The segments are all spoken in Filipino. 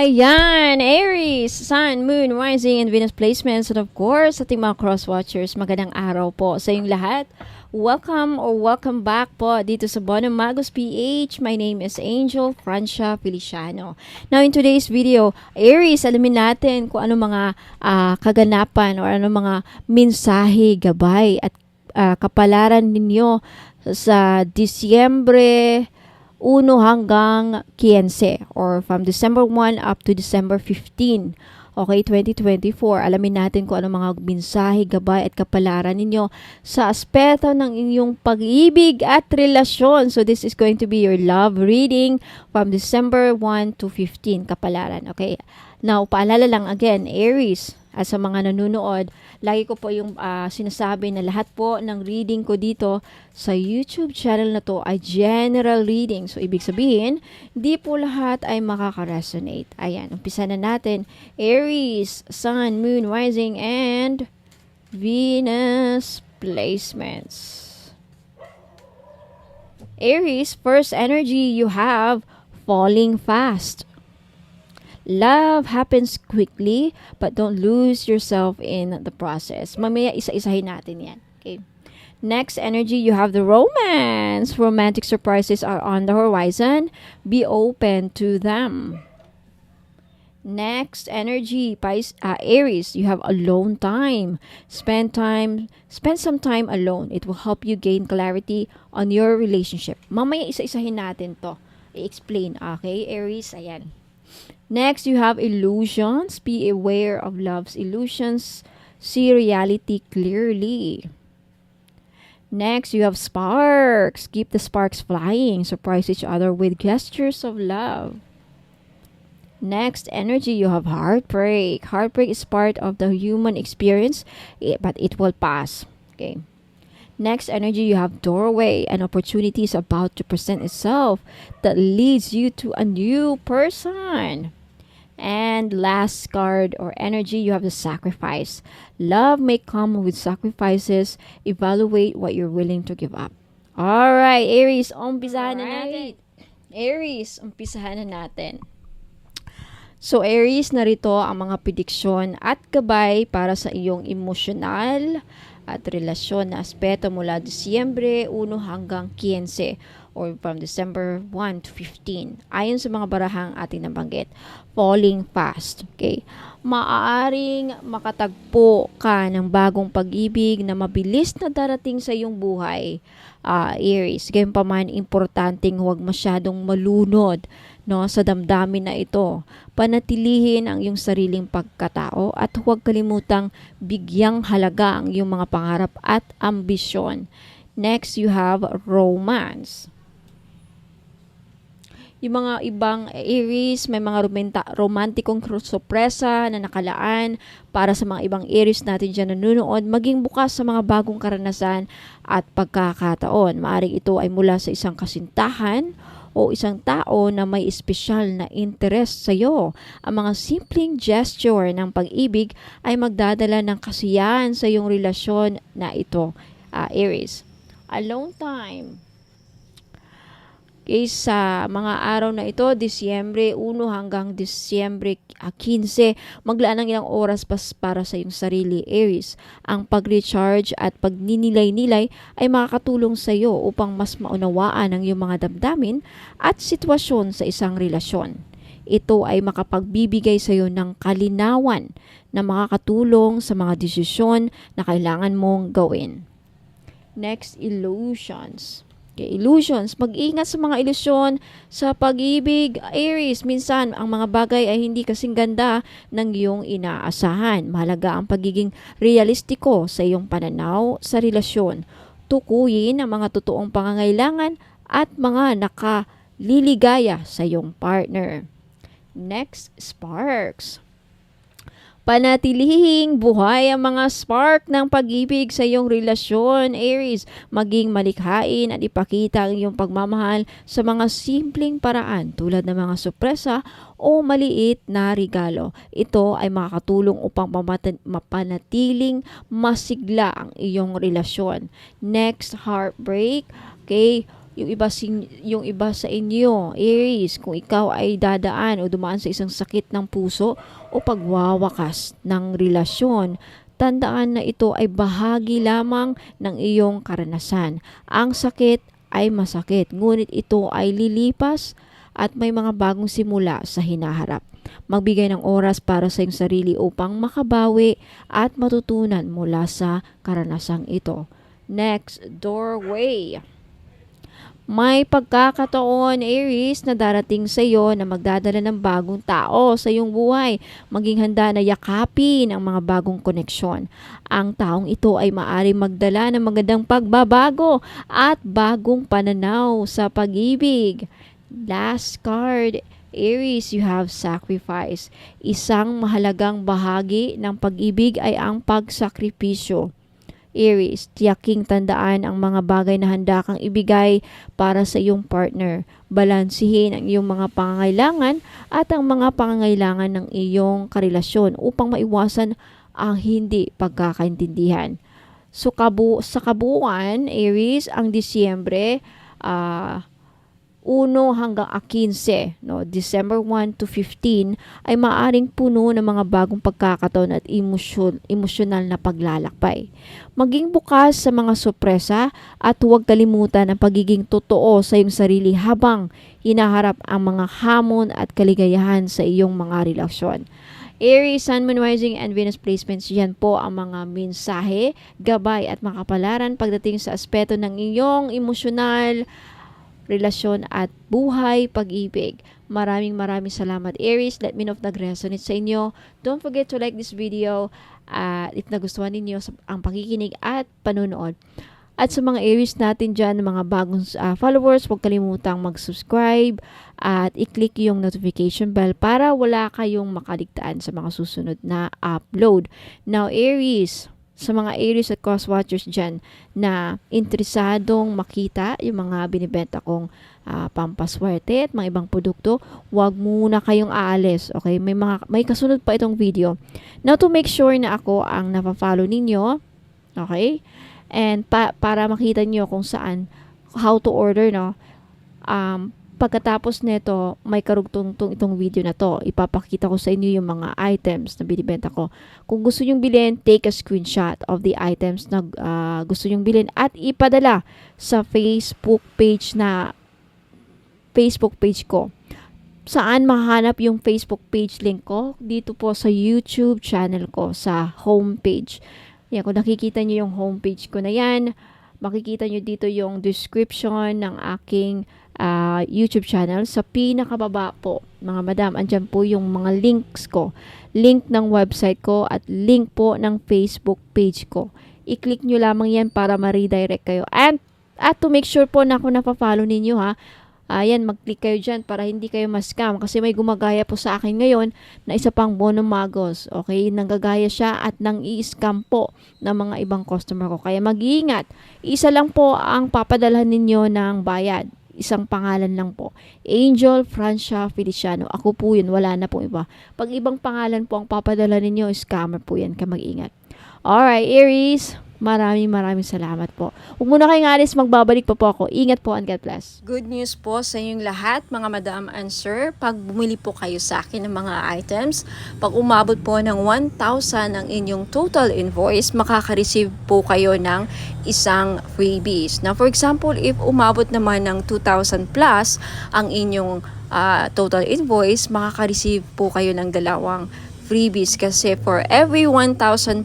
Ayan, Aries, Sun, Moon, Rising, and Venus placements. And of course, ating mga cross-watchers, magandang araw po sa inyong lahat. Welcome or welcome back po dito sa Bono Magos PH. My name is Angel Francia Feliciano. Now, in today's video, Aries, alamin natin kung ano mga kaganapan or ano mga mensahe, gabay at kapalaran ninyo sa Disyembre 1 hanggang 15 or from December 1 up to December 15. Okay, 2024. Alamin natin kung ano mga mensahe, gabay at kapalaran ninyo sa aspeto ng inyong pag-ibig at relasyon. So this is going to be your love reading from December 1 to 15, kapalaran. Okay. Now, paalala lang again, Aries, sa mga nanonood, lagi ko po yung sinasabi na lahat po ng reading ko dito sa YouTube channel na to ay general reading. So, ibig sabihin, di po lahat ay makaka-resonate. Ayan, umpisa na natin. Aries, Sun, Moon, Rising, and Venus placements. Aries, first energy you have falling fast. Love happens quickly, but don't lose yourself in the process. Mamaya isa-isahin natin yan. Okay. Next energy, you have the romance. Romantic surprises are on the horizon. Be open to them. Next energy, Aries, you have alone time. Spend some time alone. It will help you gain clarity on your relationship. Mamaya isa-isahin natin to. I-explain. Okay, Aries, ayan. Next, you have illusions. Be aware of love's illusions. See reality clearly. Next, you have sparks. Keep the sparks flying. Surprise each other with gestures of love. Next energy, you have heartbreak. Heartbreak is part of the human experience, but it will pass. Okay. Next energy, you have doorway. An opportunity is about to present itself that leads you to a new person. And last card or energy, you have the sacrifice. Love may come with sacrifices. Evaluate what you're willing to give up. Alright, Aries, umpisahan na natin. Aries, umpisahan na natin. So, Aries, narito ang mga prediksyon at gabay para sa iyong emosyonal at relasyon na aspeto mula Disyembre 1 hanggang 15 or from December 1 to 15. Ayon sa mga barahang ating nabanggit, falling fast. Okay? Maaaring makatagpo ka ng bagong pag-ibig na mabilis na darating sa iyong buhay, Aries. Gayunpaman, importanteng huwag masyadong malunod sa damdamin na ito. Panatilihin ang iyong sariling pagkatao at huwag kalimutang bigyang halaga ang iyong mga pangarap at ambisyon. Next, you have romance. Yung mga ibang Aries, may mga romantikong sorpresa na nakalaan para sa mga ibang Aries natin dyan nanonood. Maging bukas sa mga bagong karanasan at pagkakataon. Maaring ito ay mula sa isang kasintahan o isang tao na may espesyal na interest sa iyo. Ang mga simpleng gesture ng pag-ibig ay magdadala ng kasiyahan sa iyong relasyon na ito, Aries. Alone time. Okay, sa mga araw na ito, Disyembre 1 hanggang Disyembre 15, maglaan ng ilang oras para sa iyong sarili, Aries. Ang pag-recharge at pagninilay-nilay ay makakatulong sa iyo upang mas maunawaan ang iyong mga damdamin at sitwasyon sa isang relasyon. Ito ay makapagbibigay sa iyo ng kalinawan na makakatulong sa mga desisyon na kailangan mong gawin. Next, illusions. Okay, illusions. Mag-ingat sa mga ilusyon sa pag-ibig, Aries. Minsan, ang mga bagay ay hindi kasing ganda ng iyong inaasahan. Mahalaga ang pagiging realistiko sa iyong pananaw sa relasyon. Tukuyin ang mga totoong pangangailangan at mga nakaliligaya sa iyong partner. Next, sparks. Panatilihing buhay ang mga spark ng pag-ibig sa iyong relasyon, Aries. Maging malikhain at ipakita ang iyong pagmamahal sa mga simpleng paraan tulad ng mga sorpresa o maliit na regalo. Ito ay makakatulong upang mapanatiling masigla ang iyong relasyon. Next, heartbreak. Okay, yung iba sa inyo, Aries, kung ikaw ay dadaan o dumaan sa isang sakit ng puso o pagwawakas ng relasyon, tandaan na ito ay bahagi lamang ng iyong karanasan. Ang sakit ay masakit, ngunit ito ay lilipas at may mga bagong simula sa hinaharap. Magbigay ng oras para sa iyong sarili upang makabawi at matutunan mula sa karanasang ito. Next, doorway. May pagkakataon, Aries, na darating sa iyo na magdadala ng bagong tao sa iyong buhay. Maging handa na yakapin ang mga bagong koneksyon. Ang taong ito ay maaaring magdala ng magandang pagbabago at bagong pananaw sa pag-ibig. Last card, Aries, you have sacrifice. Isang mahalagang bahagi ng pag-ibig ay ang pagsakripisyo. Aries, tiyaking tandaan ang mga bagay na handa kang ibigay para sa iyong partner. Balansihin ang iyong mga pangangailangan at ang mga pangangailangan ng iyong karelasyon upang maiwasan ang hindi pagkakaintindihan. So sa kabuuan, Aries, ang Disyembre, 1 hanggang 15, no, December 1 to 15, ay maaring puno ng mga bagong pagkakataon at emosyonal na paglalakbay. Maging bukas sa mga sorpresa at huwag kalimutan ang pagiging totoo sa iyong sarili habang hinaharap ang mga hamon at kaligayahan sa iyong mga relasyon. Aries, Sun, Moon, Rising, and Venus placements, yan po ang mga mensahe, gabay at makapalaran pagdating sa aspeto ng iyong emosyonal, relasyon at buhay, pag-ibig. Maraming salamat, Aries. Let me know if nag-resonate sa inyo. Don't forget to like this video if nagustuhan ninyo ang pakikinig at panonood. At sa mga Aries natin dyan, mga bagong followers, huwag kalimutang mag-subscribe at i-click yung notification bell para wala kayong makaligtaan sa mga susunod na upload. Now, Aries, sa mga Aries at cross watchers dyan na interesadong makita yung mga binibenta kong pampaswerte at mga ibang produkto, wag muna kayong aalis. Okay? May kasunod pa itong video. Now, to make sure na ako ang napafollow ninyo, okay? And para makita nyo kung saan, how to order, no? Pagkatapos nito, may karugtong itong video na to. Ipapakita ko sa inyo yung mga items na binibenta ko. Kung gusto nyong bilhin, take a screenshot of the items na gusto nyong bilhin at ipadala sa Facebook page ko. Saan mahanap yung Facebook page link ko? Dito po sa YouTube channel ko, sa homepage. Yan, kung nakikita nyo yung homepage ko na yan, makikita nyo dito yung description ng aking YouTube channel. Sa pinakababa po, mga madam, andyan po yung mga links ko. Link ng website ko at link po ng Facebook page ko. I-click nyo lamang yan para ma-redirect kayo. At to make sure po na kung napafollow ninyo ha, ayan, mag-click kayo dyan para hindi kayo ma-scam. Kasi may gumagaya po sa akin ngayon na isa pang Bono Magos. Okay, nanggagaya siya at nang i-scam po ng mga ibang customer ko. Kaya mag-iingat. Isa lang po ang papadalhan ninyo ng bayad. Isang pangalan lang po. Angel Francia Feliciano. Ako po yun. Wala na pong iba. Pag ibang pangalan po ang papadala ninyo, scammer po yan. Kaya mag-ingat. Alright, Aries. Maraming salamat po. Huwag muna kayong alis, magbabalik pa po ako. Ingat po and God bless. Good news po sa inyong lahat, mga madam and sir. Pag bumili po kayo sa akin ng mga items, pag umabot po ng 1,000 ang inyong total invoice, makaka-receive po kayo ng isang freebies. Now, for example, if umabot naman ng 2,000 plus ang inyong total invoice, makaka-receive po kayo ng dalawang freebies kasi for every 1,000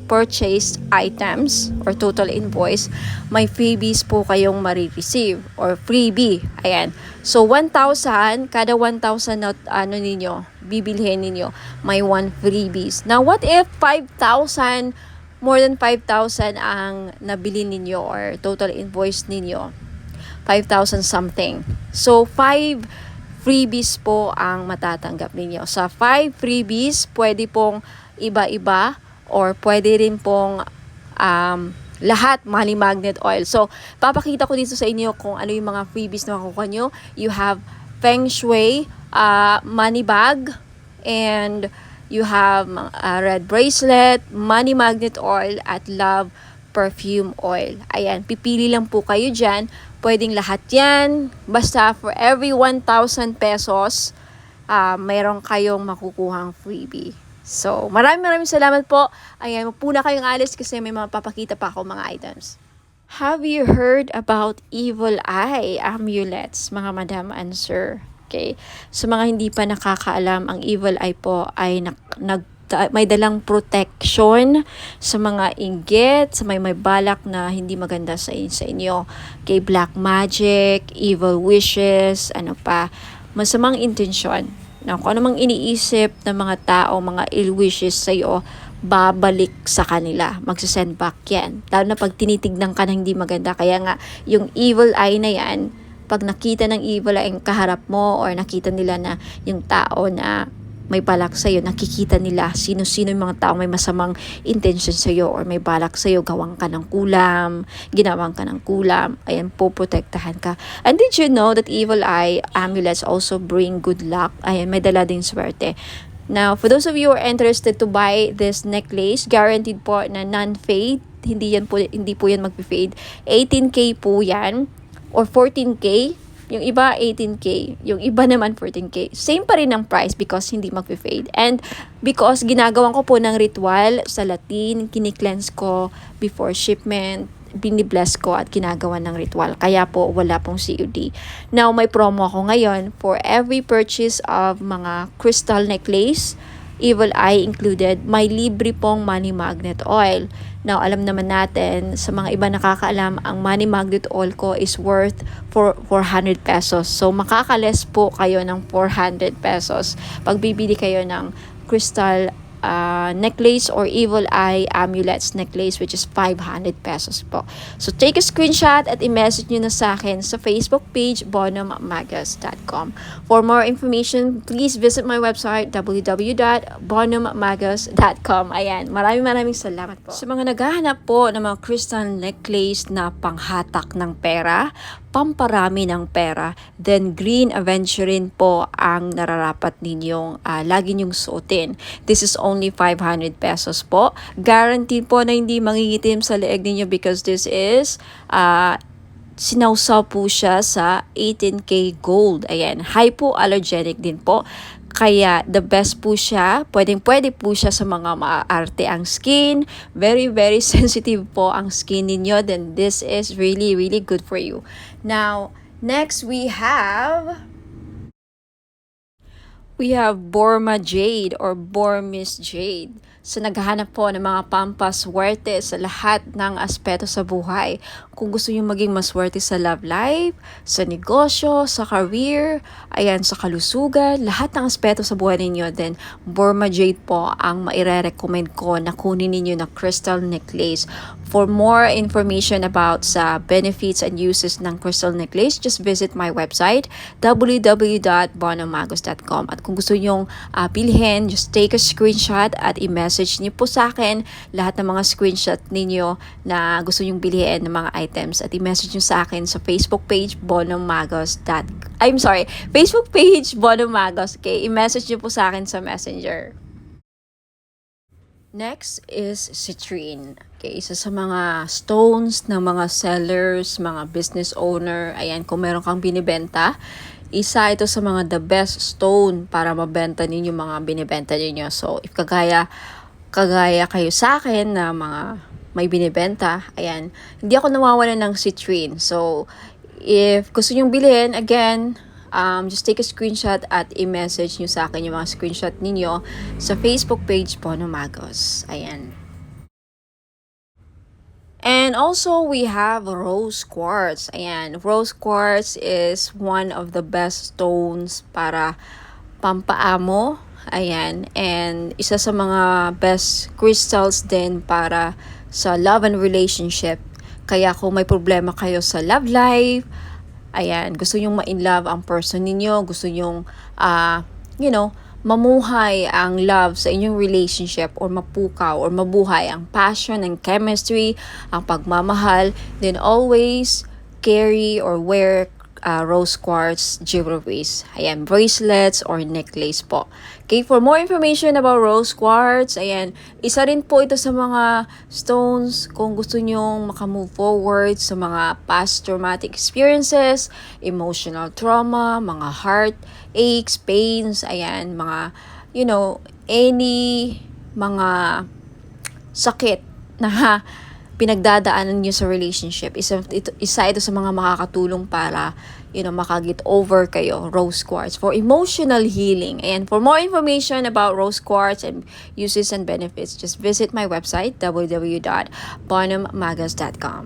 purchased items or total invoice, may freebies po kayong marireceive or freebie. Ayan. So, 1,000, kada 1,000 na bibilhin ninyo, may 1 freebies. Now, what if 5,000, more than 5,000 ang nabili ninyo or total invoice ninyo? 5,000 something. So, 5 freebies po ang matatanggap ninyo. Sa 5 freebies, pwede pong iba-iba or pwede rin pong lahat Money Magnet Oil. So, papakita ko dito sa inyo kung ano yung mga freebies na makukuha nyo. You have Feng Shui money bag, and you have red bracelet, Money Magnet Oil, at Love perfume oil. Ayan, pipili lang po kayo dyan. Pwedeng lahat yan. Basta for every 1,000 pesos, mayroon kayong makukuhang freebie. So, maraming salamat po. Ayan, mapuna kayong alis kasi may mga papakita pa ako mga items. Have you heard about evil eye amulets, mga madam and sir? Okay. Sa mga hindi pa nakakaalam, ang evil eye po ay may dalang protection sa mga inggit, sa may balak na hindi maganda sa inyo. Okay, black magic, evil wishes, ano pa, masamang intensyon. Now, kung ano mang iniisip ng mga tao, mga ill wishes sa iyo, babalik sa kanila. Magsasend back yan. Lalo na pag tinitignan ka na hindi maganda. Kaya nga, yung evil eye na yan, pag nakita ng evil eye ang kaharap mo or nakita nila na yung tao na may balak sa'yo, nakikita nila sino-sino yung mga tao may masamang intention sa'yo or may balak sa'yo, gawang ka ng kulam, ginawang ka ng kulam, ayan po, protektahan ka. And did you know that evil eye amulets also bring good luck? Ayan, may dala din swerte. Now, for those of you who are interested to buy this necklace, guaranteed po na non-fade, hindi po yan mag-fade. 18K po yan or 14K. Yung iba 18K, yung iba naman 14K. Same pa rin ang price because hindi mag-fade. And because ginagawan ko po ng ritual sa Latin, kini-cleanse ko before shipment, binibless ko at ginagawa ng ritual. Kaya po wala pong COD. Now may promo ako ngayon for every purchase of mga crystal necklace, evil eye included, may libre pong money magnet oil. Now, alam naman natin, sa mga iba nakakaalam, ang money magnet oil ko is worth for 400 pesos. So, makakales po kayo ng 400 pesos pag bibili kayo ng crystal necklace or evil eye amulets necklace, which is 500 pesos po. So, take a screenshot at i-message nyo na sa akin sa Facebook page, bonummagus.com. For more information, please visit my website, www.bonummagus.com. Ayan, maraming salamat po. Sa mga naghahanap po ng mga crystal necklace na panghatak ng pera, pamparami ng pera, then Green Aventurine po ang nararapat ninyong lagi nyong suotin. This is only 500 pesos po. Guaranteed po na hindi mangingitim sa leeg ninyo because this is sinawsaw po siya sa 18K gold. Ayan, hypoallergenic din po. Kaya the best po siya, pwede po siya sa mga maarte ang skin, very sensitive po ang skin ninyo, then this is really good for you. Now, next we have Borma Jade or Burmese Jade. So, naghahanap po ng mga pampaswerte sa lahat ng aspeto sa buhay. Kung gusto nyo maging maswerte sa love life, sa negosyo, sa career, ayan, sa kalusugan, lahat ng aspeto sa buhay ninyo, then Burma Jade po ang maire-recommend ko na kunin ninyo na crystal necklace. For more information about sa benefits and uses ng crystal necklace, just visit my website, www.bonummagus.com. At kung gusto nyong bilhin, just take a screenshot at i-message niyo po sa akin lahat ng mga screenshot ninyo na gusto nyong bilhin ng mga items at i-message nyo sa akin sa Facebook page Facebook page Bonummagus. Okay, i-message nyo po sa akin sa Messenger. Next is citrine. Okay, isa sa mga stones ng mga sellers, mga business owner. Ayan, kung meron kang binibenta, isa ito sa mga the best stone para mabenta ninyo mga binibenta ninyo. So, if kagaya kayo sa akin na mga may binibenta, ayan, hindi ako nawawalan ng citrine. So, if gusto nyong bilhin, again, just take a screenshot at i-message nyo sa akin yung mga screenshot ninyo sa Facebook page Bonummagus. Ayan. And also, we have rose quartz. Ayan, rose quartz is one of the best stones para pampaamo. Ayan, and isa sa mga best crystals din para sa love and relationship. Kaya kung may problema kayo sa love life, ayan, gusto nyong ma-in-love ang person ninyo, gusto nyong, mamuhay ang love sa inyong relationship or mapukaw or mabuhay ang passion and chemistry, ang pagmamahal, then always carry or wear rose quartz jewelries. Ayan, bracelets or necklace po. Okay, for more information about rose quartz, ayan, isa rin po ito sa mga stones kung gusto nyong makamove forward sa mga past traumatic experiences, emotional trauma, mga heart aches, pains, ayan, mga, any mga sakit na pinagdadaanan nyo sa relationship. Isa ito sa mga makakatulong para, makaget over kayo, rose quartz, for emotional healing. And for more information about rose quartz and uses and benefits, just visit my website, www.bonhammagas.com.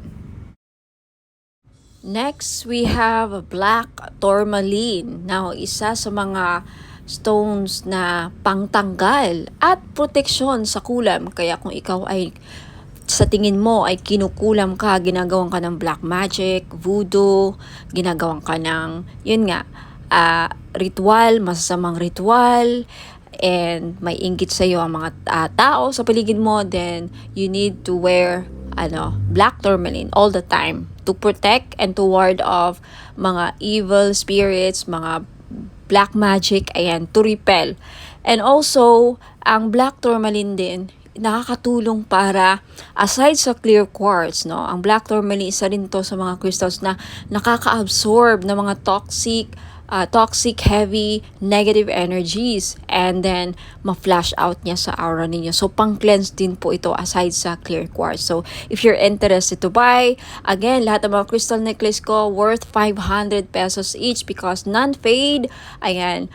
Next, we have black tourmaline. Now, isa sa mga stones na pangtanggal at proteksyon sa kulam. Kaya kung ikaw ay sa tingin mo ay kinukulam ka, ginagawan ka ng black magic, voodoo, ginagawan ka ng, ritual, masasamang ritual, and may inggit sa'yo ang mga tao sa paligid mo, then you need to wear black tourmaline all the time to protect and to ward off mga evil spirits, mga black magic, ayan, to repel. And also, ang black tourmaline din, nakakatulong para, aside sa clear quartz, ang black tourmaline, isa rin to sa mga crystals na nakaka-absorb ng mga toxic, heavy, negative energies, and then ma-flash out niya sa aura ninyo. So, pang-cleanse din po ito aside sa clear quartz. So, if you're interested to buy, again, lahat ng mga crystal necklace ko worth 500 pesos each because non-fade. Ayan,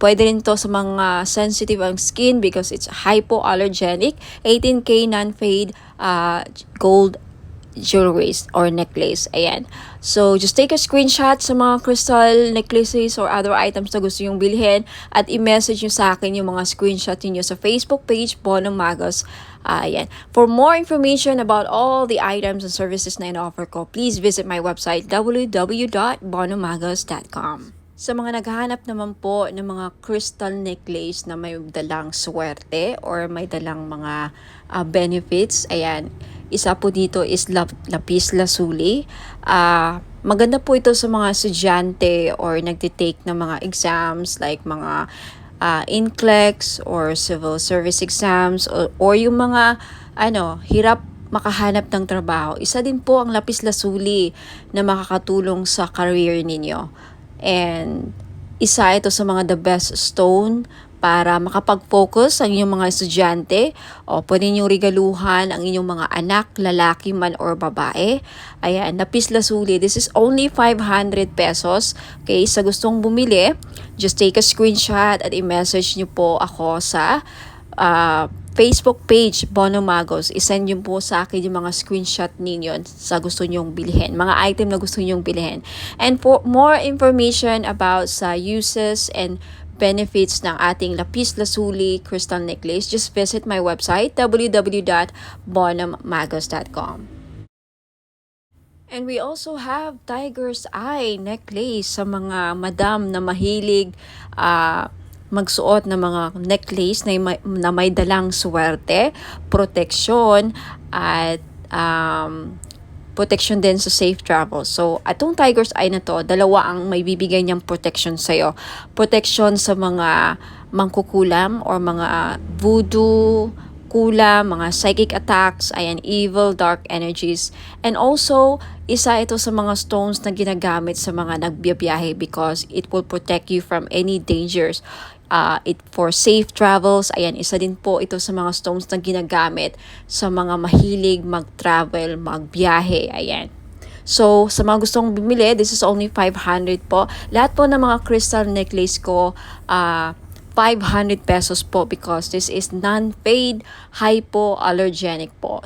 pwede rin to sa mga sensitive ang skin because it's hypoallergenic. 18K non-fade gold jewelries or necklace. Ayan. So, just take a screenshot sa mga crystal necklaces or other items na gusto nyong bilhin at i-message nyo sa akin yung mga screenshot niyo sa Facebook page, Bonham Magos. Ayan. For more information about all the items and services na in-offer ko, please visit my website, www.bonhammagos.com. Sa mga naghahanap naman po ng mga crystal necklace na may dalang swerte or may dalang mga benefits, ayan, isa po dito is lapis lazuli. Maganda po ito sa mga estudyante or nagtitake ng mga exams like mga NCLEX or civil service exams or yung mga hirap makahanap ng trabaho. Isa din po ang lapis lazuli na makakatulong sa career ninyo. And isa ito sa mga the best stone para makapag-focus ang inyong mga estudyante o pwede niyong regaluhan ang inyong mga anak, lalaki man or babae. Ayan, lapis lazuli. This is only 500 pesos. Okay, sa gustong bumili, just take a screenshot at i-message niyo po ako sa Facebook page, Bonham Magos. I-send nyo po sa akin yung mga screenshot ninyo sa gusto nyong bilhin. Mga item na gusto nyong bilhin. And for more information about sa uses and benefits ng ating lapis lazuli crystal necklace, just visit my website, www.bonhammagos.com. And we also have tiger's eye necklace sa mga madam na mahilig magsuot ng mga necklace na may dalang swerte, proteksyon, at protection din sa safe travel. So, atong tiger's eye na to, dalawa ang may bibigay niyang protection sa'yo. Protection sa mga mangkukulam or mga voodoo, kulam, mga psychic attacks, ayan, evil, dark energies. And also, isa ito sa mga stones na ginagamit sa mga nagbiyabiyahe because it will protect you from any dangers. It for safe travels, ayan, isa din po ito sa mga stones na ginagamit sa mga mahilig mag-travel, magbiyahe, ayan. So, sa mga gustong bumili, this is only 500 po. Lahat po ng mga crystal necklace ko, 500 pesos po because this is non-fade, hypoallergenic po.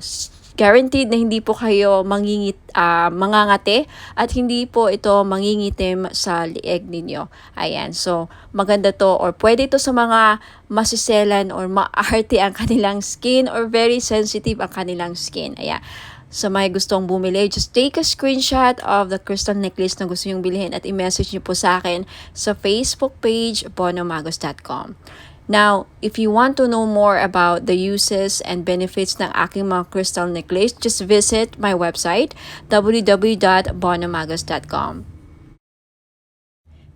Guaranteed na hindi po kayo mangangati at hindi po ito mangingitim sa lieg ninyo. Ayan, so maganda to or pwede ito sa mga masiselan or maarte ang kanilang skin or very sensitive ang kanilang skin. Ayan. Sa may gustong bumili, just take a screenshot of the crystal necklace na gusto nyong bilhin at i-message nyo po sa akin sa Facebook page, bonhamagos.com. Now, if you want to know more about the uses and benefits ng aking mga crystal necklace, just visit my website, www.bonhamagos.com.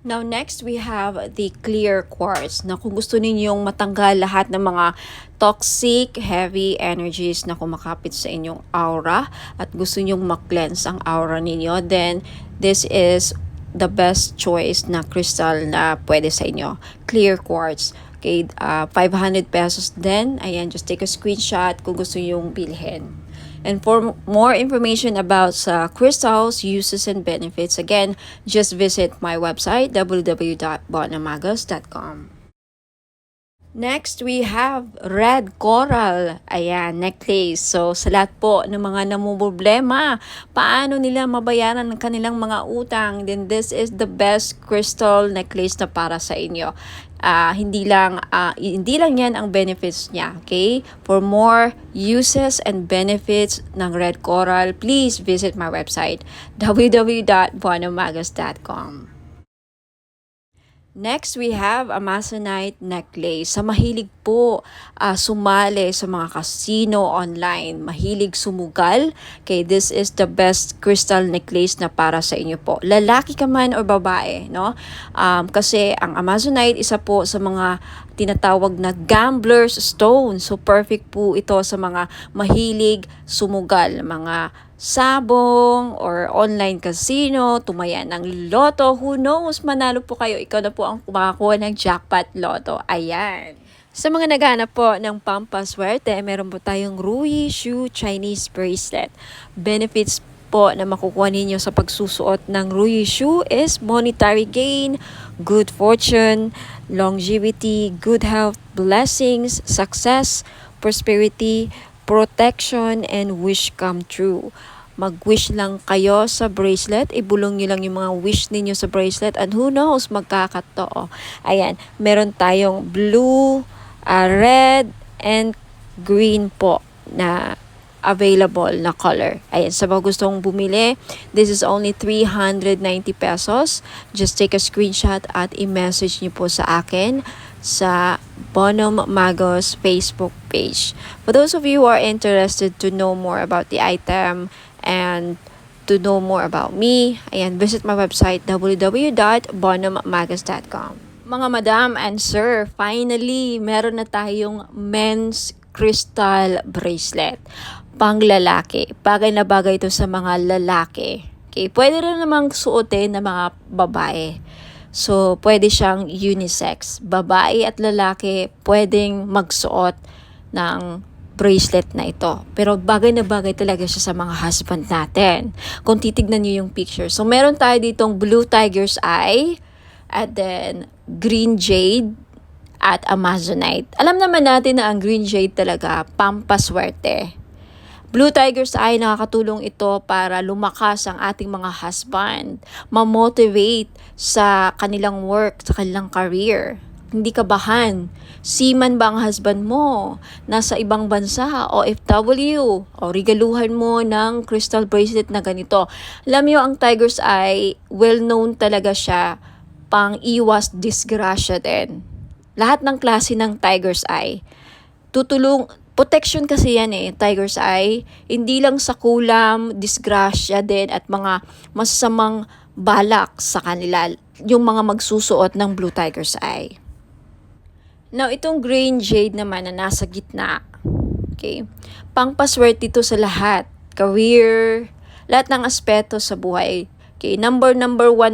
Now next, we have the clear quartz na kung gusto ninyong matanggal lahat ng mga toxic, heavy energies na kumakapit sa inyong aura at gusto ninyong mag-cleanse ang aura ninyo, then this is the best choice na crystal na pwede sa inyo. Clear quartz. Okay, 500 pesos din. Ayan, just take a screenshot kung gusto ninyong bilhin. And for more information about crystals, uses, and benefits, again, just visit my website, www.bonamagos.com. Next, we have red coral. Ayan, necklace. So, sa lahat po ng mga namumblema, paano nila mabayaran ang kanilang mga utang, then this is the best crystal necklace na para sa inyo. Hindi lang yan ang benefits niya, okay? For more uses and benefits ng red coral, please visit my website, www.bonamagos.com. Next, we have Amazonite necklace. Sa mahilig po sumali sa mga casino online, mahilig sumugal, okay, this is the best crystal necklace na para sa inyo po. Lalaki ka man o babae, no? Kasi ang Amazonite, isa po sa mga tinatawag na gambler's stone. So, perfect po ito sa mga mahilig sumugal, mga sabong or online casino, tumaya ng loto, who knows, manalo po kayo, ikaw na po ang makakuha ng jackpot loto. Ayan. Sa mga naghahanap po ng pampaswerte, meron po tayong Rui Shu Chinese bracelet. Benefits po na makukuha ninyo sa pagsusuot ng Rui Shu is monetary gain, good fortune, longevity, good health, blessings, success, prosperity, protection, and wish come true. Mag-wish lang kayo sa bracelet, ibulong nyo lang yung mga wish ninyo sa bracelet, and who knows, magkakatotoo. Ayan, meron tayong blue, red, and green po na available na color. Ayan, sa mga gustong bumili, this is only 390 pesos. Just take a screenshot at i-message nyo po sa akin sa Bonum Magos Facebook page. For those of you who are interested to know more about the item and to know more about me, ayan, visit my website, www.bonummagos.com. Mga madam and sir, finally, meron na tayong men's crystal bracelet. Pang lalaki. Bagay na bagay ito sa mga lalaki. Okay, pwede rin namang suotin ng mga babae. So, pwede siyang unisex. Babae at lalaki pwedeng magsuot ng bracelet na ito. Pero bagay na bagay talaga siya sa mga husband natin. Kung titignan niyo yung picture. So, meron tayo ditong blue tiger's eye, at then green jade, at Amazonite. Alam naman natin na ang green jade talaga, pampaswerte. Blue tiger's eye, nakakatulong ito para lumakas ang ating mga husband, ma-motivate sa kanilang work, sa kanilang career. Hindi kabahan. Seaman ba ang husband mo? Nasa ibang bansa, OFW, o regaluhan mo ng crystal bracelet na ganito. Alam niyo, ang tiger's eye, well-known talaga siya, pang iwas disgrasya din. Lahat ng klase ng tiger's eye, protection kasi yan tiger's eye, hindi lang sa kulam, disgrasya din, at mga masasamang balak sa kanila, yung mga magsusuot ng blue tiger's eye. Now, itong green jade naman na nasa gitna, okay, pangpaswerte ito sa lahat, career, lahat ng aspeto sa buhay. Okay, number 1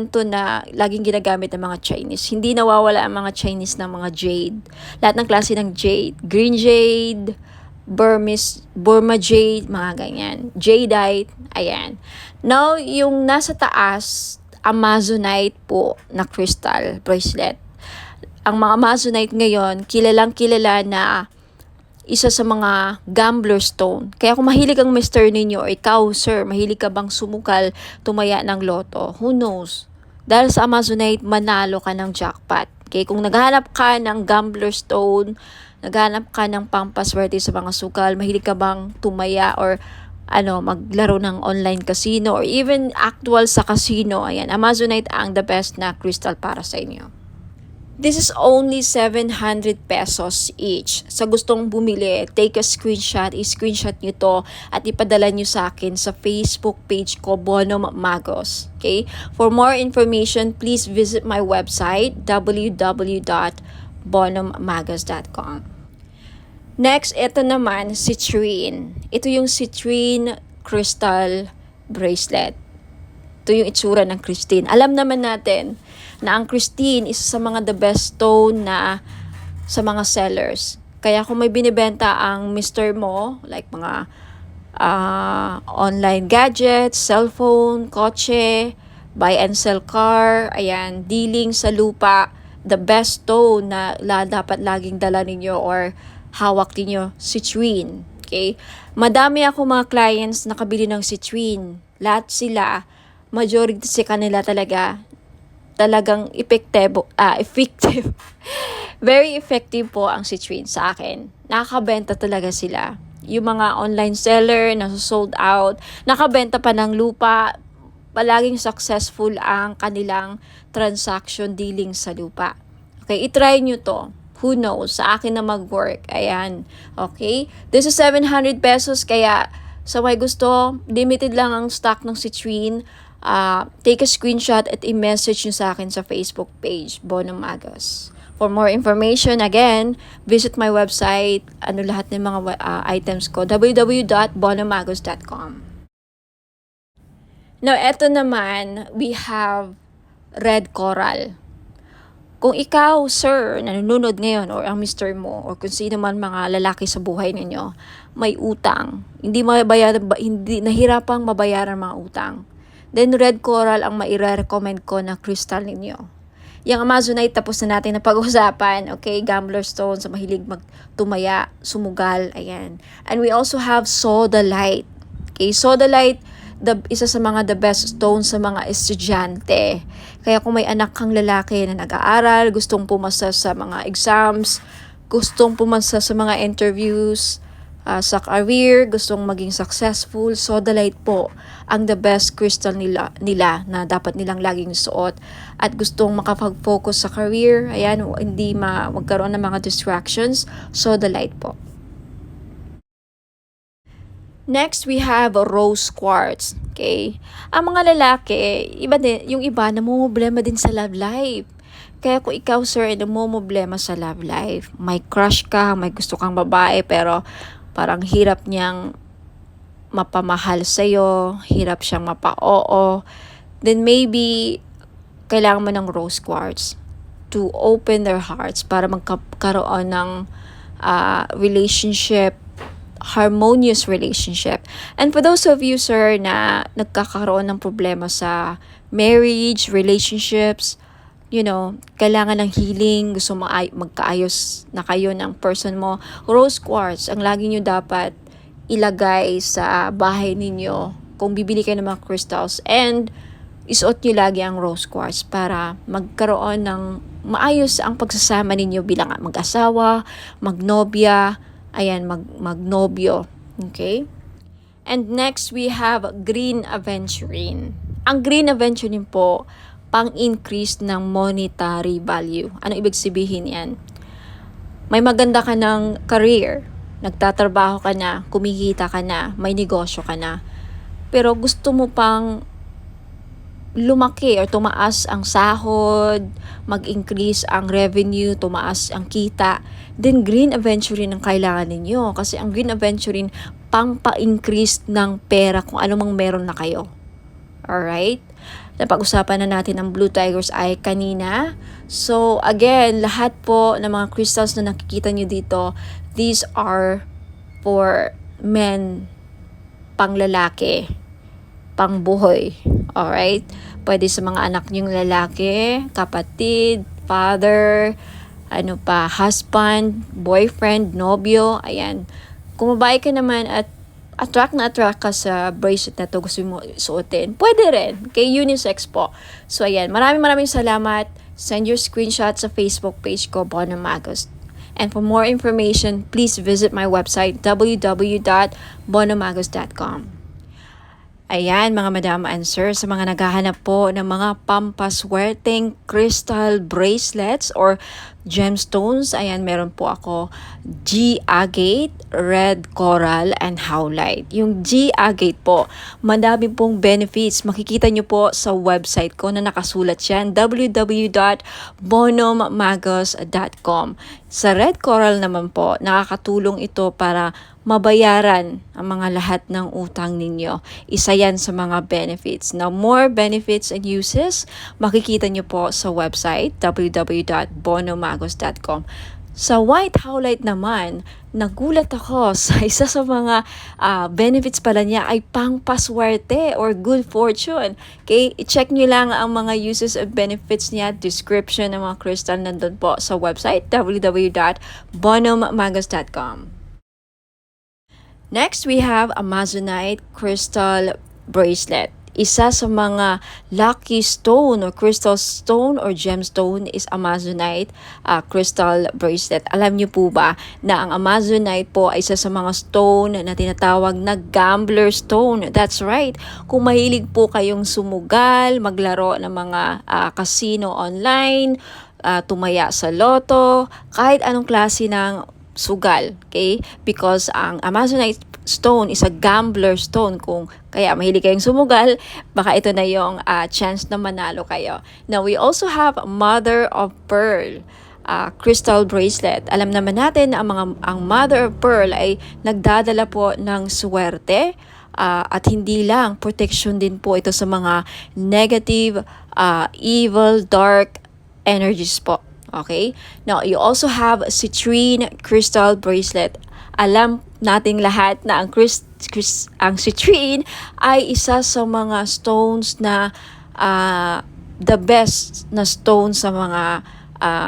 to na laging ginagamit ng mga Chinese. Hindi nawawala ang mga Chinese ng mga jade. Lahat ng klase ng jade. Green jade, Burma jade, mga ganyan. Jadeite, ayan. Now, yung nasa taas, Amazonite po na crystal bracelet. Ang mga Amazonite ngayon, kilalang kilala na isa sa mga gambler stone. Kaya kung mahilig ang mister ninyo, or ikaw, sir, mahilig ka bang sumukal, tumaya ng loto, who knows? Dahil sa Amazonite, manalo ka ng jackpot. Okay? Kung naghahanap ka ng gambler stone, naghahanap ka ng pampaswerte sa mga sukal, mahilig ka bang tumaya or maglaro ng online casino or even actual sa casino, ayan, Amazonite ang the best na crystal para sa inyo. This is only 700 pesos each. Sa gustong bumili, take a screenshot, i-screenshot nyo to at ipadala nyo sa akin sa Facebook page ko, Bonum Magos. Okay? For more information, please visit my website, www.bonummagos.com. Next, ito naman, citrine. Ito yung citrine crystal bracelet. Ito yung itsura ng Christine. Alam naman natin na ang Christine isa sa mga the best stone na sa mga sellers. Kaya kung may binibenta ang Mr. mo, like mga online gadgets, cellphone, kotse, buy and sell car, ayan, dealing sa lupa, the best stone na dapat laging dala ninyo or hawak ninyo, citrine. Okay? Madami ako mga clients nakabili ng citrine. Lahat sila, majority sa kanila talagang effective. Very effective po ang citrine sa akin. Nakakabenta talaga sila. Yung mga online seller na sold out, nakabenta pa ng lupa, palaging successful ang kanilang transaction dealing sa lupa. Okay, itry nyo to. Who knows? Sa akin na mag-work. Ayan. Okay? This is 700 pesos kaya sa may gusto, limited lang ang stock ng citrine. Take a screenshot at i-message nyo sa akin sa Facebook page, Bonum Magos. For more information, again, visit my website, lahat ng mga items ko, www.bonummagos.com. Now, eto naman, we have red coral. Kung ikaw, sir, nanonood ngayon, or ang Mr. mo, or kung sino man mga lalaki sa buhay ninyo, may utang, hindi nahirapang mabayaran mga utang, then red coral ang maire-recommend ko na crystal ninyo. Yung Amazonite, tapos na natin na pag-usapan, okay? Gambler stone, sa mahilig magtumaya, sumugal, ayan. And we also have sodalite. Okay, sodalite, isa sa mga the best stone sa mga estudyante. Kaya kung may anak kang lalaki na nag-aaral, gustong pumasa sa mga exams, gustong pumasa sa mga interviews, sa career, gustong maging successful, sodalite po ang the best crystal nila na dapat nilang laging suot. At gustong makapag-focus sa career, ayan, hindi magkaroon ng mga distractions, sodalite po. Next, we have rose quartz. Okay? Ang mga lalaki, yung iba namumblema din sa love life. Kaya kung ikaw, sir, namumblema sa love life, may crush ka, may gusto kang babae, pero parang hirap niyang mapamahal sa'yo, hirap siyang mapa-oo, then maybe kailangan mo ng rose quartz to open their hearts para magkaroon ng relationship, harmonious relationship. And for those of you, sir, na nagkakaroon ng problema sa marriage, relationships, kailangan ng healing, gusto magkaayos na kayo ng person mo, rose quartz ang lagi nyo dapat ilagay sa bahay ninyo kung bibili kayo ng mga crystals, and isuot nyo lagi ang rose quartz para magkaroon ng maayos ang pagsasama ninyo bilang mag-asawa, magnobya, ayan, magnobyo. Okay? And next, we have green aventurine. Ang green aventurine po, pang-increase ng monetary value. Ano ibig sabihin yan? May maganda ka ng career, nagtatrabaho ka na, kumikita ka na, may negosyo ka na, pero gusto mo pang lumaki or tumaas ang sahod, mag-increase ang revenue, tumaas ang kita, then green aventurine ang kailangan ninyo. Kasi ang green aventurine, pang-pa-increase ng pera kung anumang meron na kayo. Alright? Napag-usapan na natin ang Blue Tiger's Eye kanina. So, again, lahat po ng mga crystals na nakikita nyo dito, these are for men, pang-lalaki, pang-buhay. Alright? Pwede sa mga anak nyong lalaki, kapatid, father, husband, boyfriend, nobyo, ayan. Kung babae ka naman at attract ka sa bracelet na to, gusto mo suotin, pwede rin. Kay unisex po. So, ayan. Maraming salamat. Send your screenshot sa Facebook page ko, Bonum Magos. And for more information, please visit my website, www.bonummagos.com. Ayan mga madam and sir, sa mga naghahanap po ng mga pampaswerteng crystal bracelets or gemstones, ayan meron po ako G-agate, red coral, and howlite. Yung G-agate po, madami pong benefits. Makikita nyo po sa website ko na nakasulat yan, www.bonommagos.com. Sa red coral naman po, nakakatulong ito para mabayaran ang mga lahat ng utang ninyo. Isa yan sa mga benefits. Now, more benefits and uses, makikita nyo po sa website www.bonommagos.com. Sa white howlite naman, nagulat ako sa isa sa mga benefits pala niya ay pangpaswerte or good fortune. Okay, i-check nyo lang ang mga uses and benefits niya, description ng mga crystal nandun po sa website www.bonommagos.com. Next, we have Amazonite crystal bracelet. Isa sa mga lucky stone or crystal stone or gemstone is Amazonite crystal bracelet. Alam niyo po ba na ang Amazonite po ay isa sa mga stone na tinatawag na gambler stone? That's right. Kung mahilig po kayong sumugal, maglaro ng mga casino online, tumaya sa loto, kahit anong klase ng sugal, okay? Because ang Amazonite stone is a gambler stone. Kung kaya mahilig kayong sumugal, baka ito na yung chance na manalo kayo. Now, we also have mother of pearl crystal bracelet. Alam naman natin na ang mother of pearl ay nagdadala po ng swerte at hindi lang, protection din po ito sa mga negative, evil, dark energies po. Okay? Now, you also have citrine crystal bracelet. Alam nating lahat na ang citrine ay isa sa mga stones na the best na stone sa mga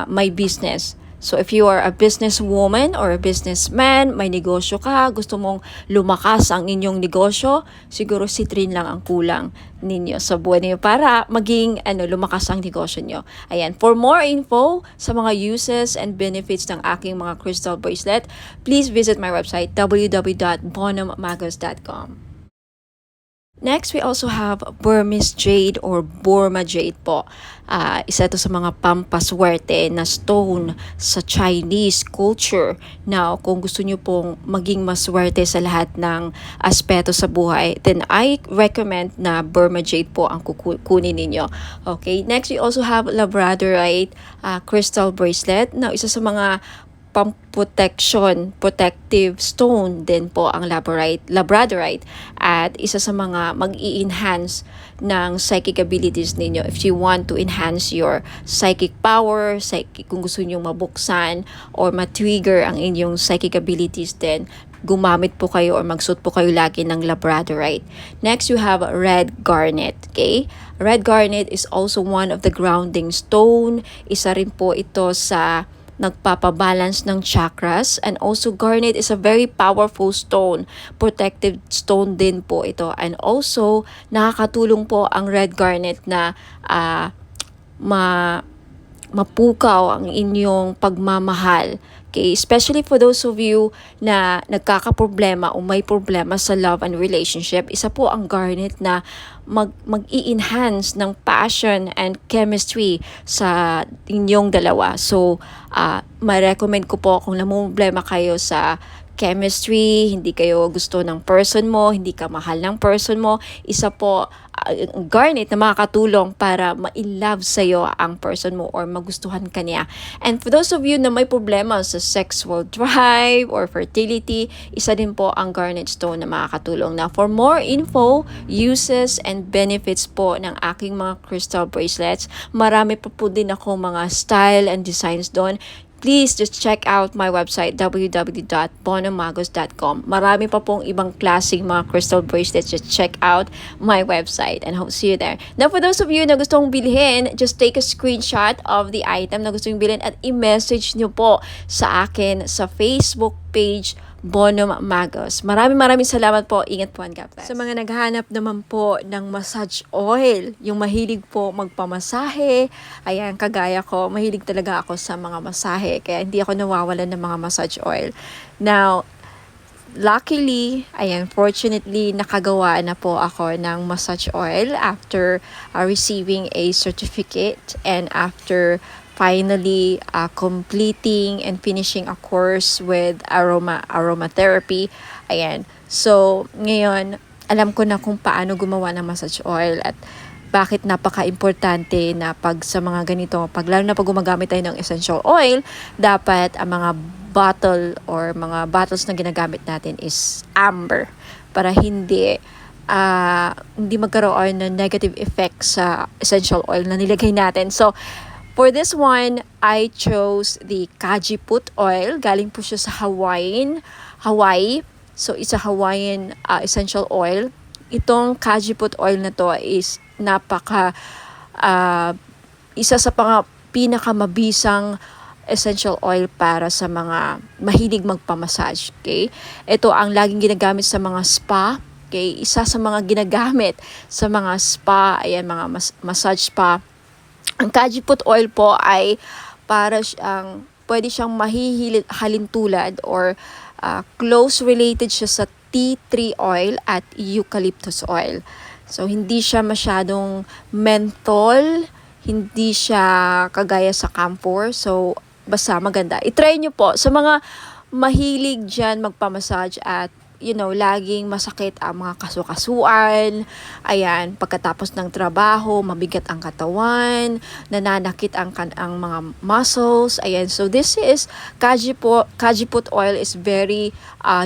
may business. So if you are a businesswoman or a businessman, may negosyo ka, gusto mong lumakas ang inyong negosyo, siguro citrine lang ang kulang ninyo sa buhay niyo para maging lumakas ang negosyo niyo. Ayan, for more info sa mga uses and benefits ng aking mga crystal bracelet, please visit my website www.bonommagos.com. Next, we also have Burmese jade or Burma jade po. Isa ito sa mga pampaswerte na stone sa Chinese culture. Now, kung gusto nyo pong maging maswerte sa lahat ng aspeto sa buhay, then I recommend na Burma jade po ang kukunin ninyo. Okay, next we also have Labradorite crystal bracelet. Now, isa sa mga protective stone din po ang Labradorite at isa sa mga mag-i-enhance ng psychic abilities ninyo. If you want to enhance your psychic power, kung gusto niyo mabuksan or ma-trigger ang inyong psychic abilities, then gumamit po kayo or magsuot po kayo lagi ng Labradorite. Next, you have red garnet. Okay? Red garnet is also one of the grounding stone. Isa rin po ito sa nagpapabalance ng chakras, and also garnet is a very powerful stone, protective stone din po ito, and also nakakatulong po ang red garnet na mapukaw ang inyong pagmamahal. Okay, especially for those of you na nagkakaproblema o may problema sa love and relationship, isa po ang garnet na mag-i-enhance ng passion and chemistry sa inyong dalawa. So, ma-recommend ko po kung namumblema kayo sa chemistry, hindi kayo gusto ng person mo, hindi ka mahal ng person mo, isa po garnet na makakatulong para ma-in-love sa'yo ang person mo or magustuhan ka niya. And for those of you na may problema sa sexual drive or fertility, isa din po ang garnet stone na makakatulong. Now, for more info, uses, and benefits po ng aking mga crystal bracelets, marami pa po din ako mga style and designs doon. Please just check out my website www.bonommagos.com. Marami pa pong ibang klaseng mga crystal bracelets. Just check out my website and hope see you there. Now, for those of you na gustong bilhin, just take a screenshot of the item na gustong bilhin at i-message nyo po sa akin sa Facebook page Bonom Magos. Maraming salamat po. Ingat po and God bless. Sa mga naghahanap naman po ng massage oil, yung mahilig po magpamasahe, ayan, kagaya ko, mahilig talaga ako sa mga masahe, kaya hindi ako nawawalan ng mga massage oil. Now, luckily, ayan, fortunately, nakagawa na po ako ng massage oil after receiving a certificate and after finally completing and finishing a course with aromatherapy. Ayan. So, ngayon, alam ko na kung paano gumawa ng massage oil at bakit napaka-importante na pag sa mga ganito, lalo na pag gumagamit tayo ng essential oil, dapat ang mga bottle or mga bottles na ginagamit natin is amber para hindi magkaroon ng negative effect sa essential oil na nilagay natin. So, for this one, I chose the Kajiput oil. Galing po siya sa Hawaii. So, it's a Hawaiian essential oil. Itong Kajiput oil na to is isa sa pinakamabisang essential oil para sa mga mahilig magpamassage. Okay? Ito ang laging ginagamit sa mga spa. Okay? Isa sa mga ginagamit sa mga spa, ayan, mga massage spa. Ang Kajiput oil po ay pwede siyang halintulad or close related siya sa tea tree oil at eucalyptus oil. So, hindi siya masyadong menthol, hindi siya kagaya sa camphor. So, basta maganda. I-try nyo po sa mga mahilig dyan magpamassage at laging masakit ang mga kasukasuan. Ayan, pagkatapos ng trabaho, mabigat ang katawan, nananakit ang mga muscles. Ayan, so this is Kajiput oil is very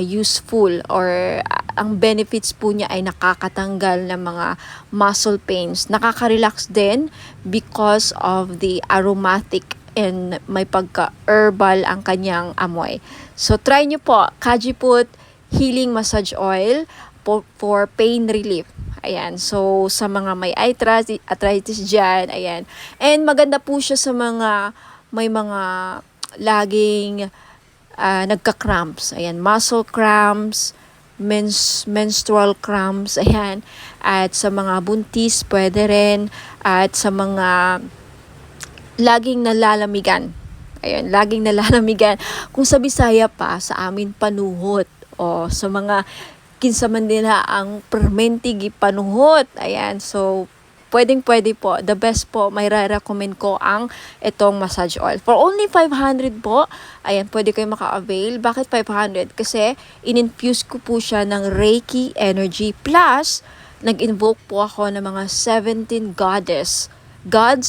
useful or ang benefits po niya ay nakakatanggal ng mga muscle pains. Nakaka-relax din because of the aromatic and may pagka-herbal ang kanyang amoy. So try nyo po, Kajiput Healing Massage Oil for pain relief. Ayan. So, sa mga may arthritis dyan, ayan. And maganda po siya sa may mga laging nagka-cramps. Ayan. Muscle cramps, menstrual cramps, ayan. At sa mga buntis, pwede rin. At sa mga laging nalalamigan. Ayan. Laging nalalamigan. Kung sa Bisaya pa, sa amin panuhot. O sa mga kinsaman nila ang permentig panuhot. Ayan, so pwede po. The best po, may recommend ko ang itong massage oil. For only 500 po, ayan, pwede kayo maka-avail. Bakit 500? Kasi in-infuse ko po siya ng Reiki energy plus nag-invoke po ako ng mga 17 gods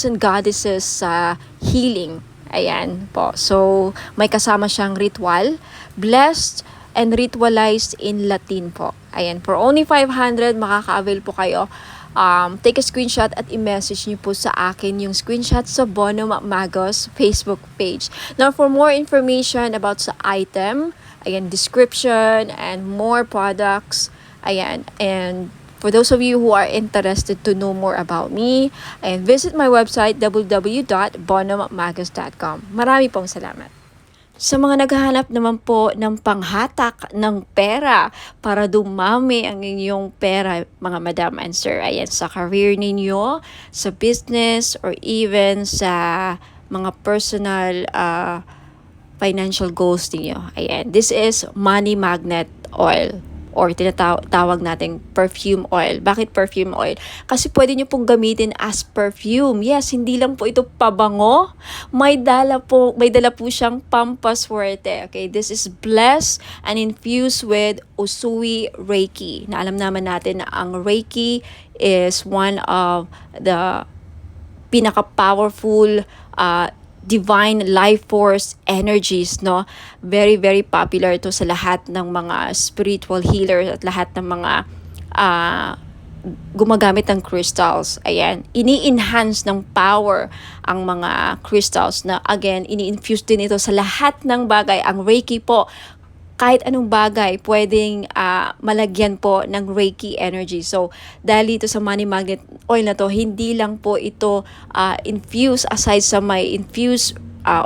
and goddesses sa healing. Ayan po. So, may kasama siyang ritual. Blessed and ritualized in Latin po. Ayan, for only 500, makaka-avail po kayo. Take a screenshot at i-message niyo po sa akin yung screenshot sa Bono Magos Facebook page. Now, for more information about sa item, ayan, description, and more products, ayan, and for those of you who are interested to know more about me, ayan, visit my website, www.bonomagos.com. Marami pong salamat. Sa mga naghahanap naman po ng panghatak ng pera para dumami ang inyong pera, mga madam and sir, ayan, sa career ninyo, sa business, or even sa mga personal financial goals ninyo. Ayan, this is money magnet oil or tinatawag nating perfume oil. Bakit perfume oil? Kasi pwede nyo pong gamitin as perfume. Yes, hindi lang po ito pabango. May dala po siyang pampaswerte. Okay, this is blessed and infused with Usui Reiki. Na alam naman natin na ang Reiki is one of the pinaka-powerful divine life force energies, no? Very, very popular to sa lahat ng mga spiritual healers at lahat ng mga gumagamit ng crystals. Ayan, ini-enhance ng power ang mga crystals na, again, ini-infuse din ito sa lahat ng bagay. Ang Reiki po, kahit anong bagay, pwedeng malagyan po ng Reiki energy. So, dahil dito sa money magnet oil na to, hindi lang po ito infuse, aside sa may infuse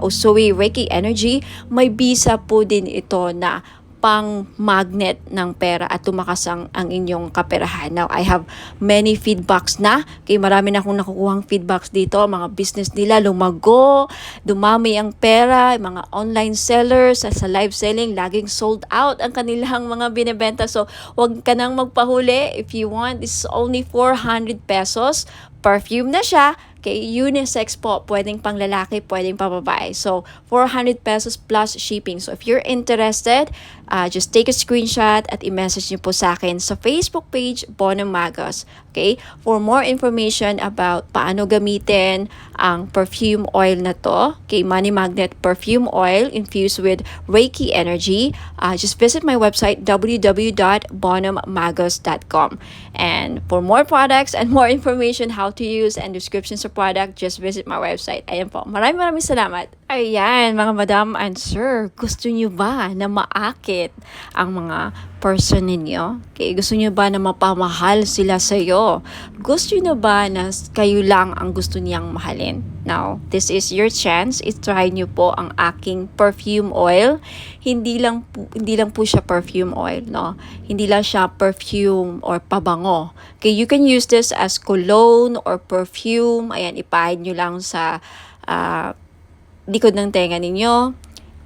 Usui Reiki energy, may bisa po din ito na pang magnet ng pera at tumakas ang inyong kaperahan. Now, I have many feedbacks na. Okay, marami na akong nakukuhang feedbacks dito. Mga business nila lumago, dumami ang pera, mga online sellers sa live selling, laging sold out ang kanilang mga binebenta. So, wag ka nang magpahuli. If you want, this is only 400 pesos. Perfume na siya. Okay, unisex po. Pwedeng pang lalaki, pwedeng pang babae. So, 400 pesos plus shipping. So, if you're interested, just take a screenshot at i-message niyo po sa akin sa Facebook page, Bono Magos. Okay? For more information about paano gamitin ang perfume oil na to, okay, Money Magnet Perfume Oil infused with Reiki energy, just visit my website, www.bonommagos.com. And for more products and more information how to use and descriptions of product, just visit my website. Ayan po. Maraming salamat. Ayan, mga madam and sir, gusto nyo ba na maakit ang mga person ninyo? Okay, gusto nyo ba na mapamahal sila sa'yo? Gusto nyo ba na kayo lang ang gusto niyang mahalin? Now, this is your chance. I-try nyo po ang aking perfume oil. Hindi lang po siya perfume oil, no? Hindi lang siya perfume or pabango. Okay, you can use this as cologne or perfume. Ayan, ipahid nyo lang sa likod ng tenga ninyo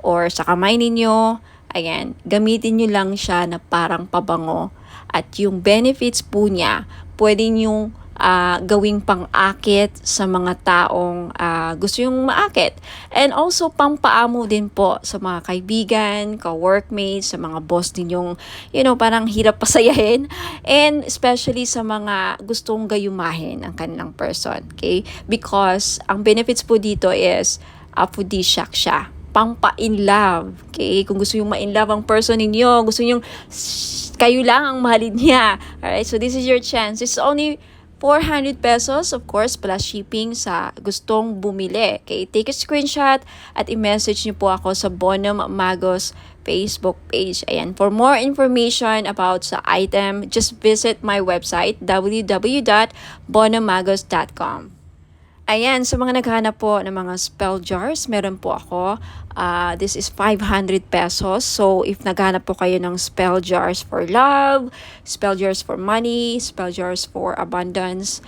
or sa kamay ninyo. Ayan, gamitin nyo lang siya na parang pabango. At yung benefits po niya, pwede nyo gawing pang-akit sa mga taong gusto yung maakit. And also, pampaamo din po sa mga kaibigan, ka-workmates, sa mga boss ninyong, parang hirap pasayahin. And especially sa mga gustong gayumahin ang kanilang person. Okay? Because ang benefits po dito is aphrodisiac siya. Pampa-in love. Okay? Kung gusto yung ma-in love ang person ninyo, gusto yung kayo lang ang mahalin niya. Alright? So, this is your chance. It's only 400 pesos, of course, plus shipping sa gustong bumili. Okay? Take a screenshot at i-message niyo po ako sa Bono Magos Facebook page. Ayan. For more information about sa item, just visit my website, www.bonomagos.com. Ayan, sa mga naghahanap po ng mga spell jars, meron po ako. This is 500 pesos. So, if naghahanap po kayo ng spell jars for love, spell jars for money, spell jars for abundance,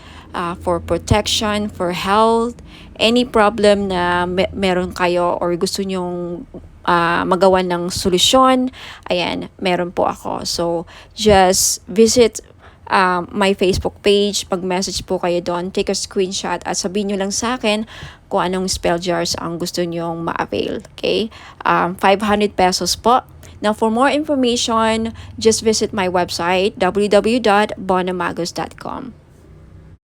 for protection, for health, any problem na meron kayo or gusto nyong magawa ng solusyon, ayan, meron po ako. So, just visit my Facebook page, pag-message po kayo doon, take a screenshot at sabihin nyo lang sa akin kung anong spell jars ang gusto nyong ma-avail. Okay? 500 pesos po. Now, for more information, just visit my website, www.bonomagos.com.